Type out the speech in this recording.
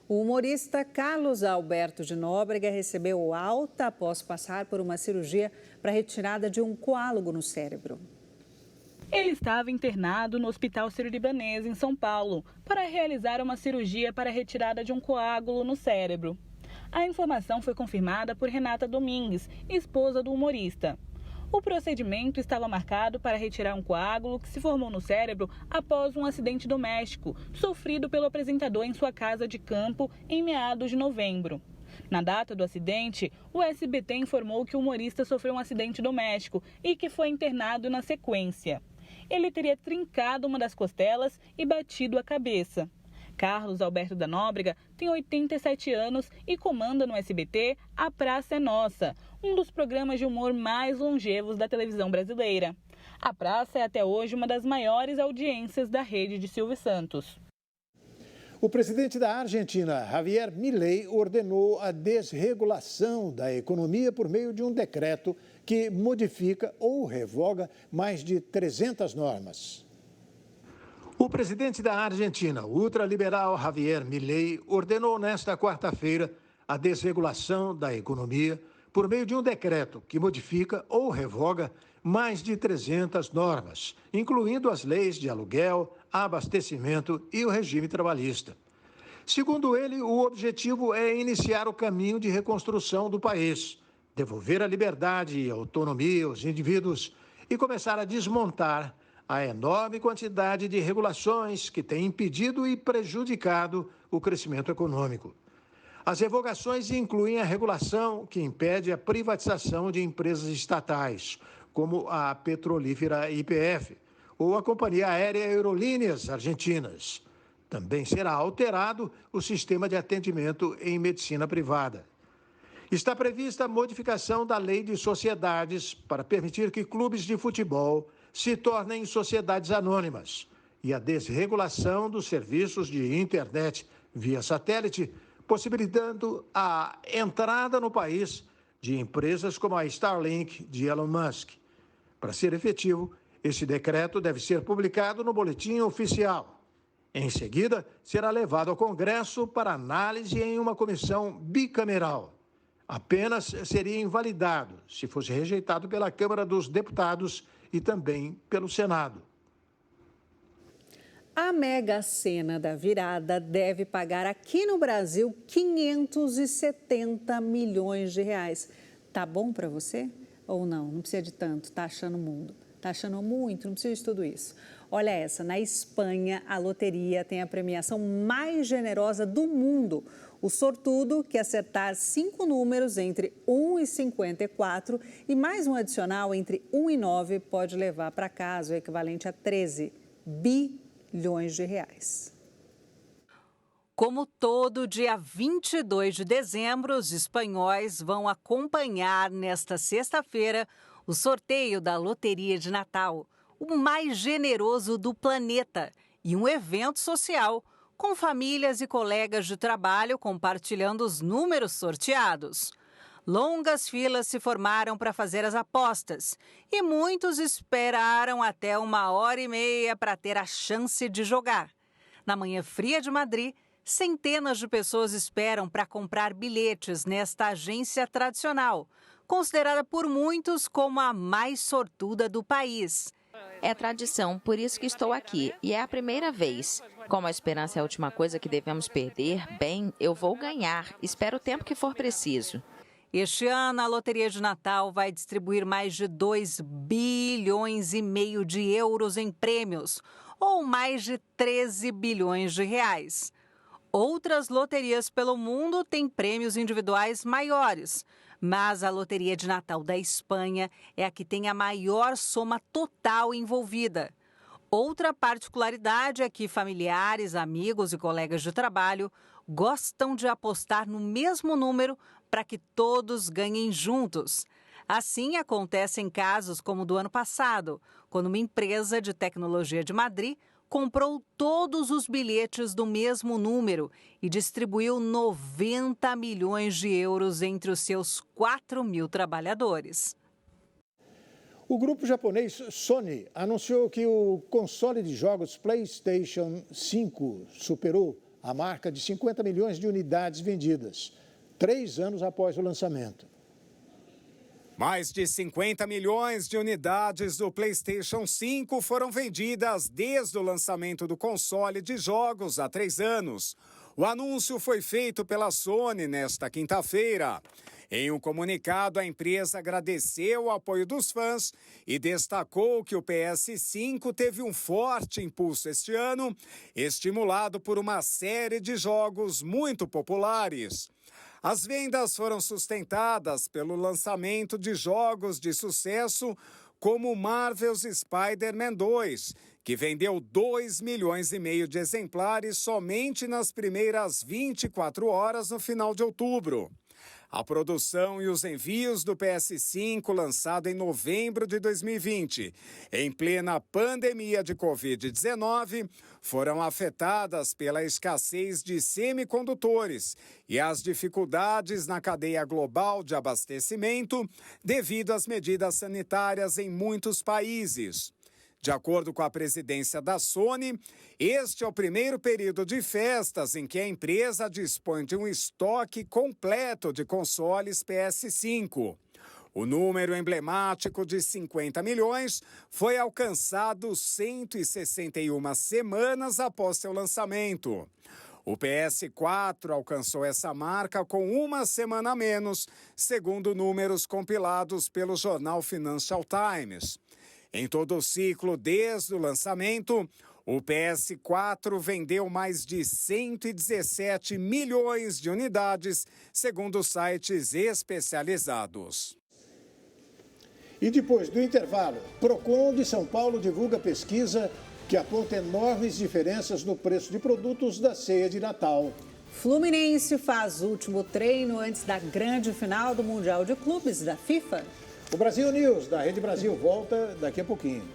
O humorista Carlos Alberto de Nóbrega recebeu alta após passar por uma cirurgia para retirada de um coágulo no cérebro. Ele estava internado no Hospital Sírio-Libanês, em São Paulo, para realizar uma cirurgia para a retirada de um coágulo no cérebro. A informação foi confirmada por Renata Domingues, esposa do humorista. O procedimento estava marcado para retirar um coágulo que se formou no cérebro após um acidente doméstico sofrido pelo apresentador em sua casa de campo em meados de novembro. Na data do acidente, o SBT informou que o humorista sofreu um acidente doméstico e que foi internado na sequência. Ele teria trincado uma das costelas e batido a cabeça. Carlos Alberto da Nóbrega tem 87 anos e comanda no SBT A Praça é Nossa, um dos programas de humor mais longevos da televisão brasileira. A Praça é até hoje uma das maiores audiências da rede de Silvio Santos. O presidente da Argentina, Javier Milei, ordenou a desregulação da economia por meio de um decreto que modifica ou revoga mais de 300 normas. O presidente da Argentina, o ultraliberal Javier Milei, ordenou nesta quarta-feira a desregulação da economia por meio de um decreto que modifica ou revoga mais de 300 normas, incluindo as leis de aluguel, abastecimento e o regime trabalhista. Segundo ele, o objetivo é iniciar o caminho de reconstrução do país, devolver a liberdade e a autonomia aos indivíduos e começar a desmontar a enorme quantidade de regulações que tem impedido e prejudicado o crescimento econômico. As revogações incluem a regulação que impede a privatização de empresas estatais, como a petrolífera YPF ou a companhia aérea Aerolíneas Argentinas. Também será alterado o sistema de atendimento em medicina privada. Está prevista a modificação da lei de sociedades para permitir que clubes de futebol se tornem sociedades anônimas e a desregulação dos serviços de internet via satélite, possibilitando a entrada no país de empresas como a Starlink de Elon Musk. Para ser efetivo, esse decreto deve ser publicado no Boletim Oficial. Em seguida, será levado ao Congresso para análise em uma comissão bicameral. Apenas seria invalidado se fosse rejeitado pela Câmara dos Deputados e também pelo Senado. A Mega Sena da Virada deve pagar aqui no Brasil 570 milhões de reais. Tá bom para você? Ou não? Não precisa de tanto, tá achando mundo. Tá achando muito, não precisa de tudo isso. Olha essa, na Espanha, a loteria tem a premiação mais generosa do mundo. O sortudo, que acertar 5 números entre 1 e 54 e mais um adicional entre 1 e 9, pode levar para casa o equivalente a 13 bilhões de reais. Como todo dia 22 de dezembro, os espanhóis vão acompanhar nesta sexta-feira o sorteio da Loteria de Natal, o mais generoso do planeta, e um evento social com famílias e colegas de trabalho compartilhando os números sorteados. Longas filas se formaram para fazer as apostas e muitos esperaram até 1h30 para ter a chance de jogar. Na manhã fria de Madrid, centenas de pessoas esperam para comprar bilhetes nesta agência tradicional, considerada por muitos como a mais sortuda do país. É tradição, por isso que estou aqui, e é a primeira vez. Como a esperança é a última coisa que devemos perder, bem, eu vou ganhar. Espero o tempo que for preciso. Este ano, a Loteria de Natal vai distribuir mais de 2,5 bilhões de euros em prêmios, ou mais de 13 bilhões de reais. Outras loterias pelo mundo têm prêmios individuais maiores, mas a Loteria de Natal da Espanha é a que tem a maior soma total envolvida. Outra particularidade é que familiares, amigos e colegas de trabalho gostam de apostar no mesmo número para que todos ganhem juntos. Assim acontece em casos como o do ano passado, quando uma empresa de tecnologia de Madrid comprou todos os bilhetes do mesmo número e distribuiu 90 milhões de euros entre os seus 4.000 trabalhadores. O grupo japonês Sony anunciou que o console de jogos PlayStation 5 superou a marca de 50 milhões de unidades vendidas, 3 anos após o lançamento. Mais de 50 milhões de unidades do PlayStation 5 foram vendidas desde o lançamento do console de jogos há 3 anos. O anúncio foi feito pela Sony nesta quinta-feira. Em um comunicado, a empresa agradeceu o apoio dos fãs e destacou que o PS5 teve um forte impulso este ano, estimulado por uma série de jogos muito populares. As vendas foram sustentadas pelo lançamento de jogos de sucesso como Marvel's Spider-Man 2, que vendeu 2,5 milhões de exemplares somente nas primeiras 24 horas no final de outubro. A produção e os envios do PS5, lançado em novembro de 2020, em plena pandemia de Covid-19, foram afetadas pela escassez de semicondutores e as dificuldades na cadeia global de abastecimento devido às medidas sanitárias em muitos países. De acordo com a presidência da Sony, este é o primeiro período de festas em que a empresa dispõe de um estoque completo de consoles PS5. O número emblemático de 50 milhões foi alcançado 161 semanas após seu lançamento. O PS4 alcançou essa marca com 1 semana a menos, segundo números compilados pelo jornal Financial Times. Em todo o ciclo desde o lançamento, o PS4 vendeu mais de 117 milhões de unidades, segundo sites especializados. E depois do intervalo, Procon de São Paulo divulga pesquisa que aponta enormes diferenças no preço de produtos da ceia de Natal. Fluminense faz o último treino antes da grande final do Mundial de Clubes da FIFA. O Brasil News, da Rede Brasil, volta daqui a pouquinho.